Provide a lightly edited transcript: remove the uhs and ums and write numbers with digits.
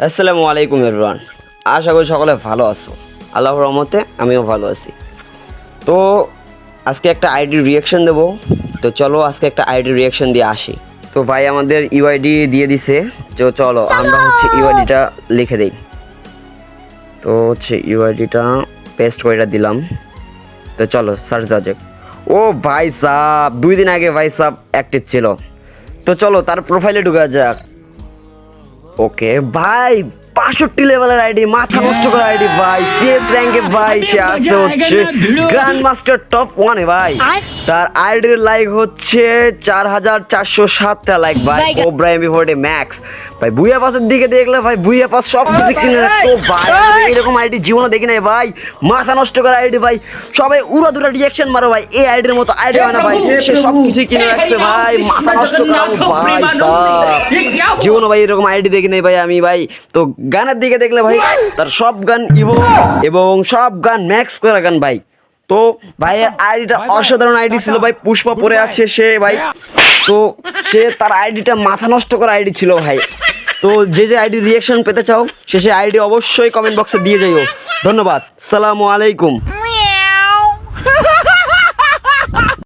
আসসালামু আলাইকুম এভরিওয়ান, আশা করি সকলে ভালো আছো। আল্লাহর রহমতে আমিও ভালো আছি। তো আজকে একটা আইডি রিয়াকশন দেবো। তো চলো আজকে একটা আইডি রিয়াকশন দিয়ে আসি। তো ভাই আমাদের ইউআইডি দিয়ে দিছে, তো চলো আমরা হচ্ছে ইউআইডিটা লিখে দেই। তো হচ্ছে ইউআইডিটা পেস্ট করে দিলাম। তো চলো সার্চ দেওয়া যাক। ও ভাই সাহ 2 দিন আগে ভাই সাহ অ্যাক্টিভ ছিল। তো চলো তার প্রোফাইলে ঢুকা যাক। ওকে ভাই 65 লেভেলের আইডি, মাথা নষ্ট করা আইডি ভাই, সিএস র্যাঙ্কে ভাই সে আছে হচ্ছে গ্র্যান্ড মাস্টার টপ 1 এ ভাই। তার আইডির লাইক হচ্ছে 4407টা লাইক ভাই। কোবরা এমবি40 ম্যাক্স ভাই। বুইয়া পাসের দিকে দেখলে ভাই বুইয়া পাস সব কিছু কিনে রাখছো ভাই। এরকম আইডি জীবনে দেখি নাই ভাই, মাথা নষ্ট করা আইডি ভাই। সবাই উড়া দুরা রিঅ্যাকশন মারো ভাই, এই আইডির মতো আইডি হয় না ভাই। সে সব কিছু কিনে রাখছে ভাই, মাথা নষ্ট করা ভাই জীবনে ভাই এরকম আইডি দেখি নাই ভাই আমি ভাই। তো গানের দিকে দেখলে ভাই তার সব গান ইভো এবং সব গান ম্যাক্স করা গান ভাই। তো ভাইয়ের আইডিটা অসাধারণ আইডি ছিল ভাই, পুষ্পা পরে আছে সে ভাই। তো সে তার আইডিটা মাথা নষ্ট করা আইডি ছিল ভাই। তো যে যে আইডি রিয়াকশন পেতে চাও সে আইডি অবশ্যই কমেন্ট বক্সে দিয়ে যাইও। ধন্যবাদ, সালামু আলাইকুম।